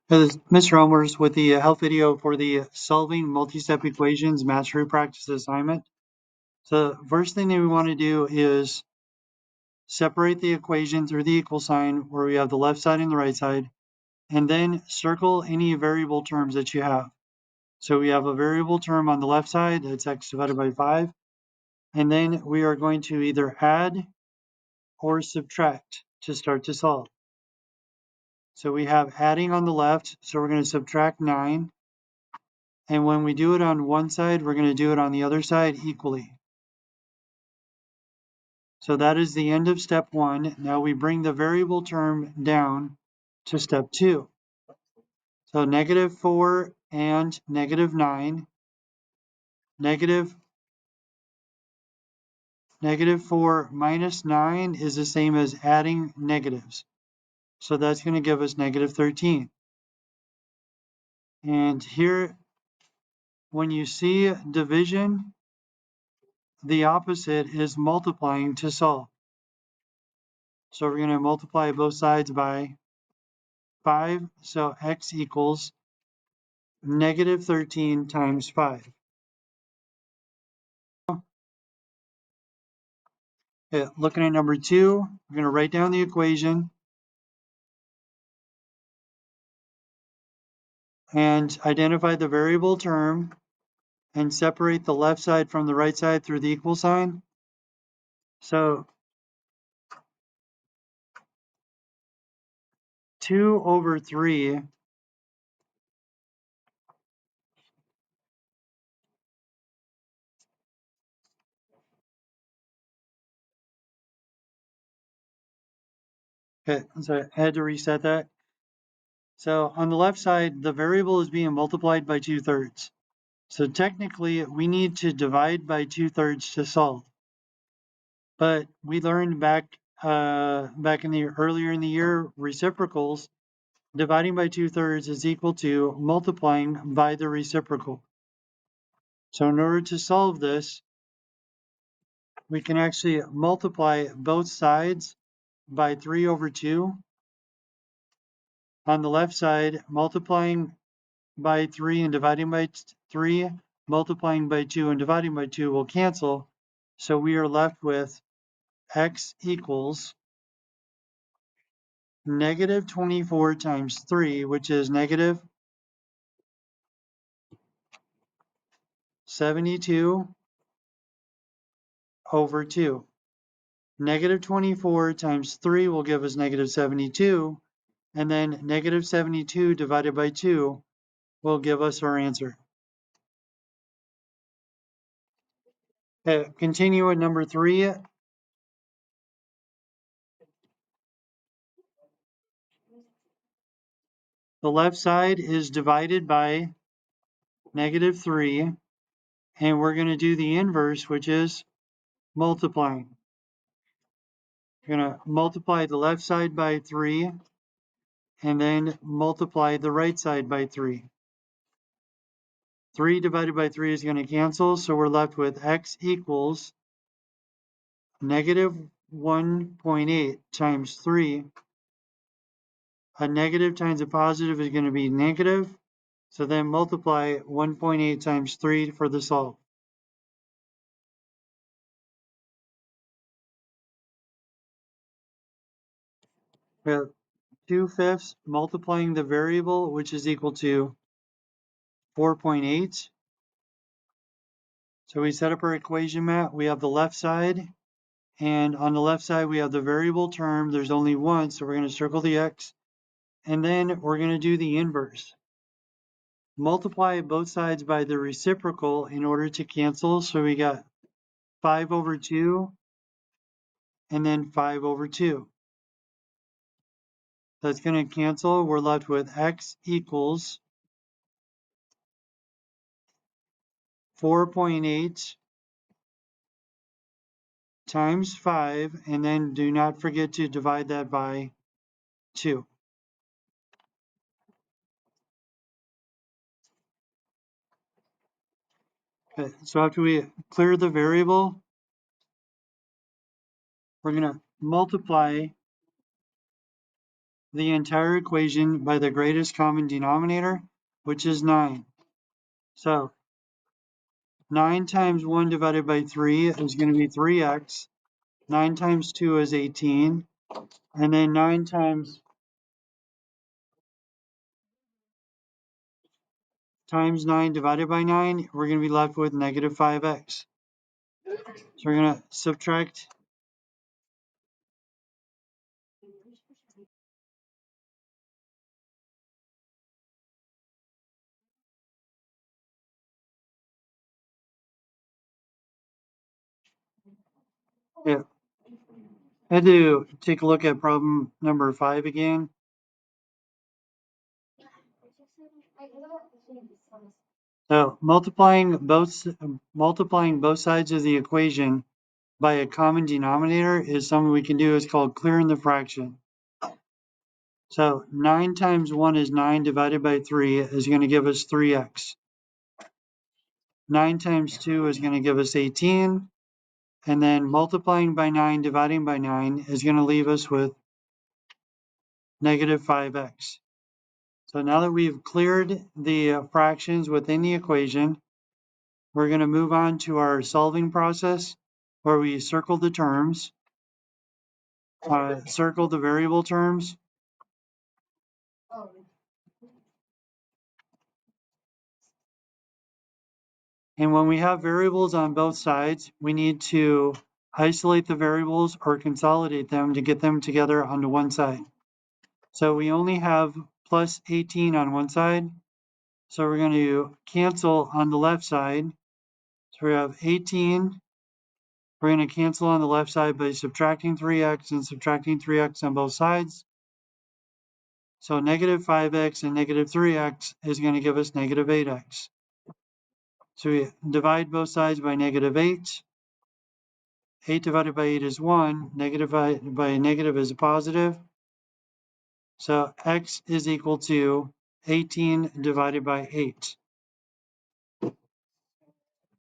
This is Mr. Elmhorst with the health video for the Solving Multi-Step Equations Mastery Practice assignment. So the first thing that we want to do is separate the equation through the equal sign where we have the left side and the right side, and then circle any variable terms that you have. So we have a variable term on the left side, that's x divided by 5, and then we are going to either add or subtract to start to solve. So we have adding on the left, so we're going to subtract 9. And when we do it on one side, we're going to do it on the other side equally. So that is the end of step 1. Now we bring the variable term down to step 2. So negative 4 and negative 9. Negative 4 minus 9 is the same as adding negatives. So that's going to give us negative 13. And here, when you see division, the opposite is multiplying to solve. So we're going to multiply both sides by 5, so x equals negative 13 times 5. Okay, looking at number 2, we're going to write down the equation and identify the variable term and separate the left side from the right side through the equal sign. So 2 over 3 okay, so I had to reset that. So on the left side, the variable is being multiplied by 2/3. So technically, we need to divide by 2/3 to solve. But we learned back in the earlier in the year, reciprocals, dividing by 2/3 is equal to multiplying by the reciprocal. So in order to solve this, we can actually multiply both sides by 3 over 2. On the left side, multiplying by 3 and dividing by 3, multiplying by 2 and dividing by 2 will cancel. So we are left with x equals negative 24 times 3, which is negative 72 over 2. Negative 24 times 3 will give us negative 72, and then negative 72 divided by 2 will give us our answer. Okay, continue with number 3. The left side is divided by negative 3, and we're going to do the inverse, which is multiplying. We're going to multiply the left side by 3, and then multiply the right side by 3. 3 divided by 3 is going to cancel, so we're left with x equals negative 1.8 times 3. A negative times a positive is going to be negative, so then multiply 1.8 times 3 for the solve. We have 2/5 multiplying the variable, which is equal to 4.8. So we set up our equation mat. We have the left side, and on the left side we have the variable term. There's only one, so we're going to circle the x, and then we're going to do the inverse. Multiply both sides by the reciprocal in order to cancel. So we got 5 over 2 and then 5 over 2. That's going to cancel. We're left with x equals 4.8 times 5, and then do not forget to divide that by 2. Okay, so after we clear the variable, we're going to multiply the entire equation by the greatest common denominator, which is 9. So 9 times 1 divided by 3 is going to be 3x. 9 times 2 is 18. And then 9 times 9 divided by 9, we're going to be left with negative 5x. So we're going to subtract. Yeah, I had to take a look at problem number 5 again. So multiplying both sides of the equation by a common denominator is something we can do. It's called clearing the fraction. So 9 times 1 is 9 divided by 3 is going to give us 3x. 9 times 2 is going to give us 18. And then multiplying by 9 dividing by 9 is going to leave us with negative 5x. So now that we've cleared the fractions within the equation, we're going to move on to our solving process where we circle the terms, circle the variable terms. And when we have variables on both sides, we need to isolate the variables or consolidate them to get them together onto one side. So we only have plus 18 on one side. So we're going to cancel on the left side. So we have 18. We're going to cancel on the left side by subtracting 3x and subtracting 3x on both sides. So negative 5x and negative 3x is going to give us negative 8x. So we divide both sides by negative 8. 8 divided by 8 is 1. Negative by negative is a positive. So x is equal to 18 divided by 8.